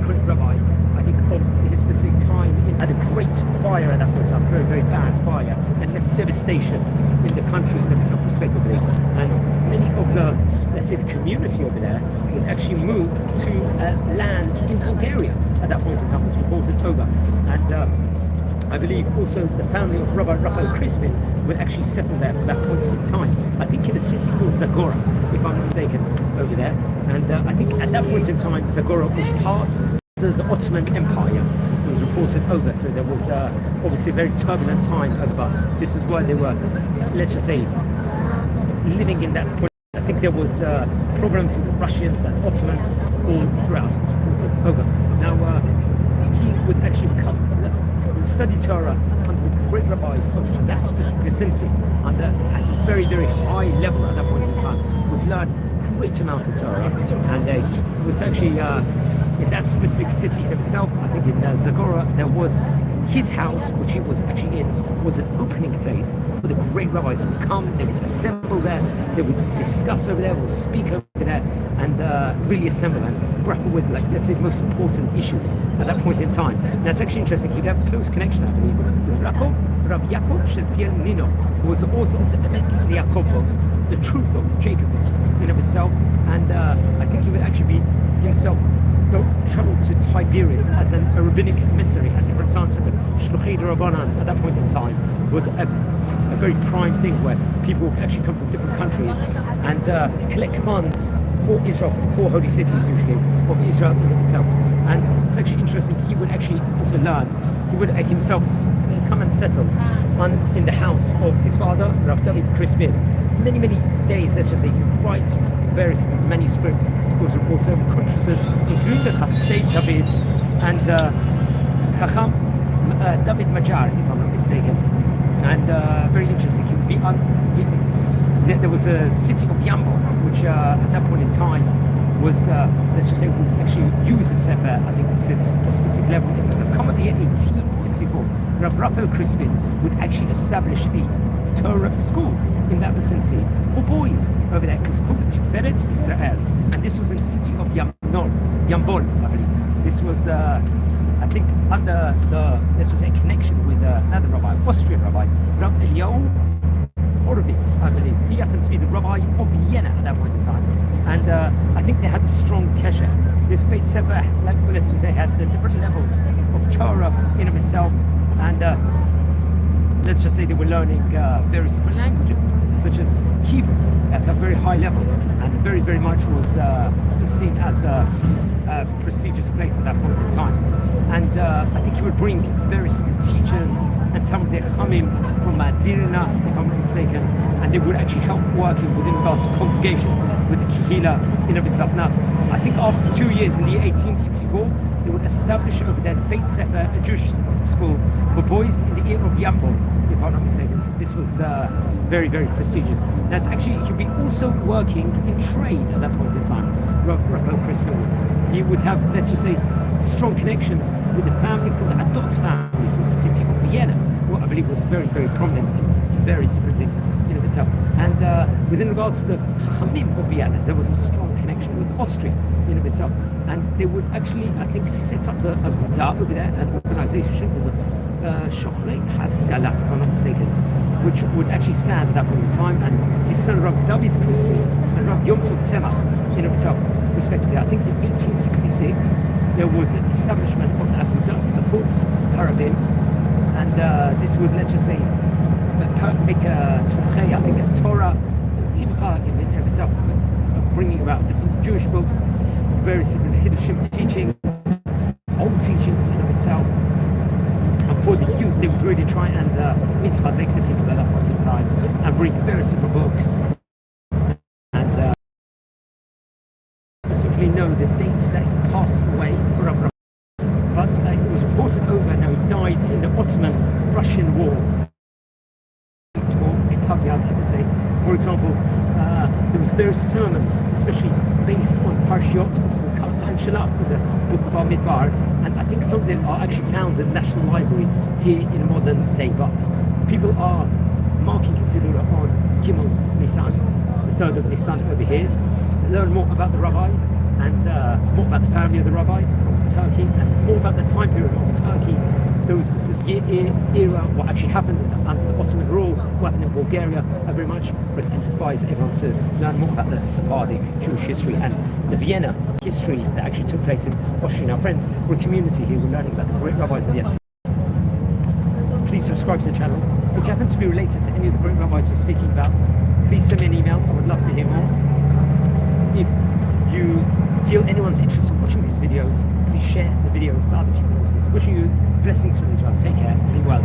great rabbi, I think, of his specific time, had a great fire at that point in time, very, very bad fire, and devastation in the country in itself, respectively. And many of the, let's say, the community over there would actually move to land in Bulgaria at that point in time. It was reported over. And I believe also the family of Rabbi Rafael Crispin would actually settle there for that point in time. I think in a city called Zagora, if I'm not mistaken, over there. And I think at that point in time, Zagora was part of the Ottoman Empire. It was reported over, so there was obviously a very turbulent time over. But this is where they were, let's just say, living in that point. I think there was problems with the Russians and Ottomans all throughout. It was reported over. Now he would actually study Torah under the great rabbis of that specific vicinity, and at a very, very high level at that point in time, would learn great amount of Torah. And he was actually in that specific city in itself. I think in Zagora there was his house, which he was actually in, was an opening place for the great rabbis. They would come, they would assemble there, they would discuss over there, would speak over there, and really assemble and grapple with, like, let's say, the most important issues at that point in time. Now it's actually interesting, he'd have a close connection, I believe, with Rabbi Yaakov Z'tl Nino, who was the author of the Yaakov book, the truth of Jacob in of itself. And I think he would actually be himself traveled to Tiberias as a rabbinic emissary at different times from the Shluchei Rabbanan at that point in time. Was a very prime thing where people would actually come from different countries and collect funds for Israel, for the four holy cities usually of Israel in itself. And it's actually interesting, he would actually also learn, he would himself come and settle in the house of his father, Rabbi David Crispin. Many days, let's just say, write various manuscripts. It was reported over conferences, including the Chasdei David and Chacham David Majar, if I'm not mistaken. And very interesting. He would be there was a city of Yambol, which at that point in time was, let's just say, would actually use the Sefer, I think, to a specific level. It must have come at the year 1864. Rabbi Rafael Crispin would actually establish a Torah school in that vicinity for boys over there. It was called the Tiferet Yisrael, and this was in the city of Yambol, I believe. This was, I think, under the, let's just say, connection with another rabbi, Austrian rabbi, Rabbi Horowitz, I believe. He happens to be the rabbi of Vienna at that point in time, and I think they had a strong kesher. This Beit Sefer, like, well, let's just say, had the different levels of Torah in of itself, and let's just say they were learning various different languages, such as Hebrew, at a very high level, and very, very much was just seen as a prestigious place at that point in time. And I think he would bring various different teachers and Talmidei Chachamim from Madirna, if I'm not mistaken, and they would actually help working within regards to congregation with the Kehila in of itself. Now, I think after 2 years, in the year 1864, they would establish over there the Beit Sefer, a Jewish school for boys in the year of Yambol, if I'm not mistaken. This was very, very prestigious. That's actually, he'd be also working in trade at that point in time. Rafael Crispin would. He would have, let's just say, strong connections with the family called the Adot family from the city of Vienna, who I believe was very, very prominent in various different things in of itself. And within regards to the Chachamim of Vienna, there was a strong connection with Austria in of itself. And they would actually, I think, set up the Aguda over there, an organization called the Shochrei Haskala, if I'm not mistaken, which would actually stand at that point in time. And his son, Rabbi David Crispin and Rabbi Yom Tov Tzemach in of itself, respectively. I think in 1866 there was an establishment of the Agudat Zechut Harabim, and this would, let's just say, make a Tomchei, I think, a Torah and Timcha in of itself, bringing about different Jewish books, various different Hiddushim teachings, old teachings in of itself. And for the youth, they would really try and mitzvazek the people at that point in time and bring various different books. Simply know the dates that he passed away, but it was reported over now he died in the Ottoman-Russian War. For example, there was various sermons, especially based on Parshiot of Chukat and Shalach in the book of Bamidbar, and I think some of them are actually found in the National Library here in modern day. But people are marking his Hilula on Gimel Nisan, the 3rd of Nisan over here, learn more about the rabbi, and more about the family of the rabbi from Turkey, and more about the time period of Turkey, those era, what actually happened under the Ottoman rule, what happened in Bulgaria. I very much advise everyone to learn more about the Sephardic Jewish history and the Vienna history that actually took place in Austria. Our friends, we're a community here, we're learning about the great rabbis of yesterday. Please subscribe to the channel. If you happen to be related to any of the great rabbis we're speaking about, please send me an email. I would love to hear more. If you feel anyone's interested in watching these videos, please share the videos to other people also. So wishing you blessings from Israel. Take care. Be well.